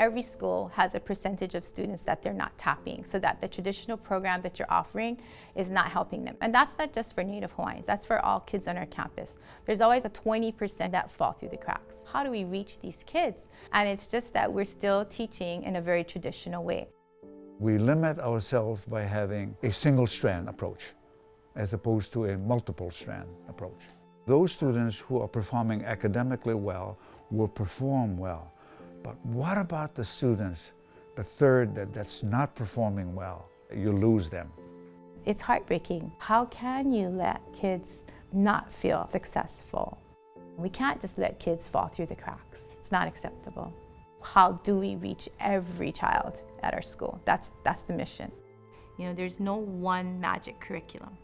every school has a percentage of students that they're not tapping, so that the traditional program that you're offering is not helping them. And that's not just for Native Hawaiians, that's for all kids on our campus. There's always a 20% that fall through the cracks. How do we reach these kids? And it's just that we're still teaching in a very traditional way. We limit ourselves by having a single strand approach as opposed to a multiple strand approach. Those students who are performing academically well will perform well. But what about the students, the third that's not performing well? You lose them. It's heartbreaking. How can you let kids not feel successful? We can't just let kids fall through the cracks. It's not acceptable. How do we reach every child at our school? That's the mission. You know, there's no one magic curriculum.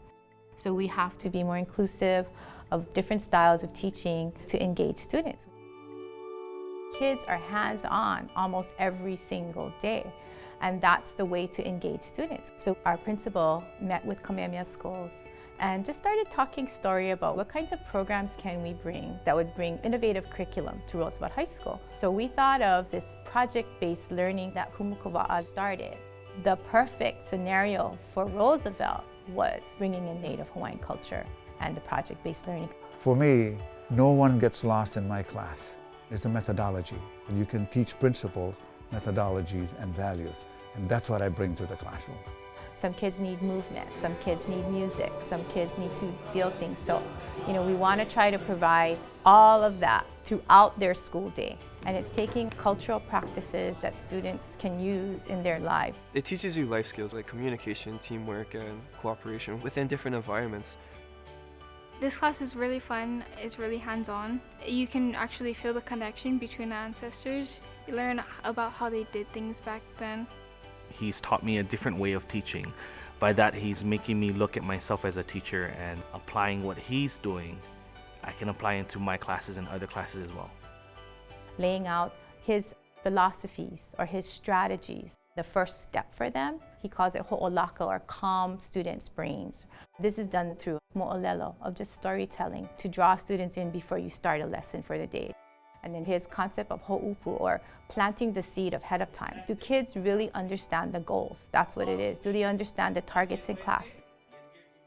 So we have to be more inclusive of different styles of teaching to engage students. Kids are hands-on almost every single day, and that's the way to engage students. So our principal met with Kamehameha schools and just started talking story about what kinds of programs can we bring that would bring innovative curriculum to Roosevelt High School. So we thought of this project-based learning that Kumu Kawa'a started. The perfect scenario for Roosevelt was bringing in Native Hawaiian culture and the project-based learning. For me, no one gets lost in my class. It's a methodology. You can teach principles, methodologies, and values. And that's what I bring to the classroom. Some kids need movement, some kids need music, some kids need to feel things. So, you know, we want to try to provide all of that throughout their school day. And it's taking cultural practices that students can use in their lives. It teaches you life skills like communication, teamwork, and cooperation within different environments. This class is really fun, it's really hands-on. You can actually feel the connection between the ancestors. You learn about how they did things back then. He's taught me a different way of teaching. By that, he's making me look at myself as a teacher and applying what he's doing. I can apply into my classes and other classes as well. Laying out his philosophies or his strategies. The first step for them, he calls it ho'olaka, or calm students' brains. This is done through mo'olelo, of just storytelling, to draw students in before you start a lesson for the day. And then his concept of ho'upu, or planting the seed ahead of time. Do kids really understand the goals? That's what it is. Do they understand the targets in class?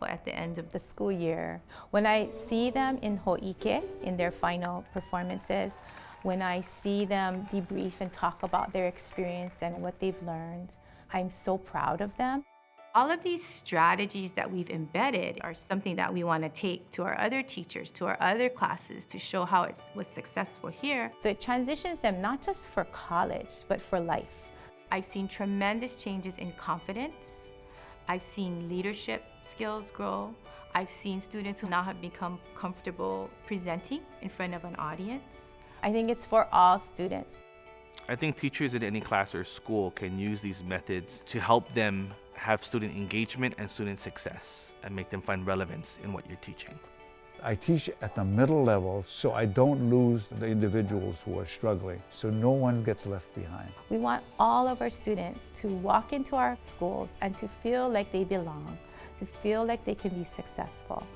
At the end of the school year, when I see them in ho'ike, in their final performances, when I see them debrief and talk about their experience and what they've learned, I'm so proud of them. All of these strategies that we've embedded are something that we want to take to our other teachers, to our other classes, to show how it was successful here. So it transitions them not just for college, but for life. I've seen tremendous changes in confidence. I've seen leadership skills grow. I've seen students who now have become comfortable presenting in front of an audience. I think it's for all students. I think teachers in any class or school can use these methods to help them have student engagement and student success and make them find relevance in what you're teaching. I teach at the middle level so I don't lose the individuals who are struggling, so no one gets left behind. We want all of our students to walk into our schools and to feel like they belong, to feel like they can be successful.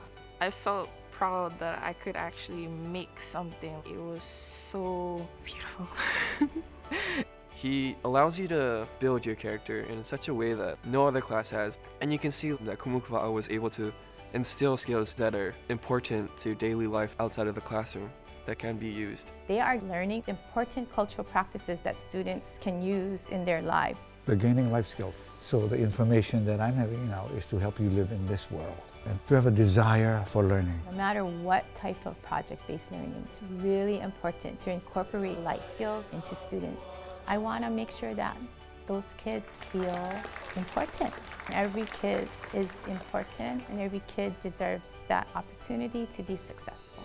I felt proud that I could actually make something. It was so beautiful. He allows you to build your character in such a way that no other class has. And you can see that Kumu Kawa'a was able to instill skills that are important to daily life outside of the classroom that can be used. They are learning important cultural practices that students can use in their lives. They're gaining life skills. So the information that I'm having now is to help you live in this world and to have a desire for learning. No matter what type of project-based learning, it's really important to incorporate life skills into students. I want to make sure that those kids feel important. Every kid is important and every kid deserves that opportunity to be successful.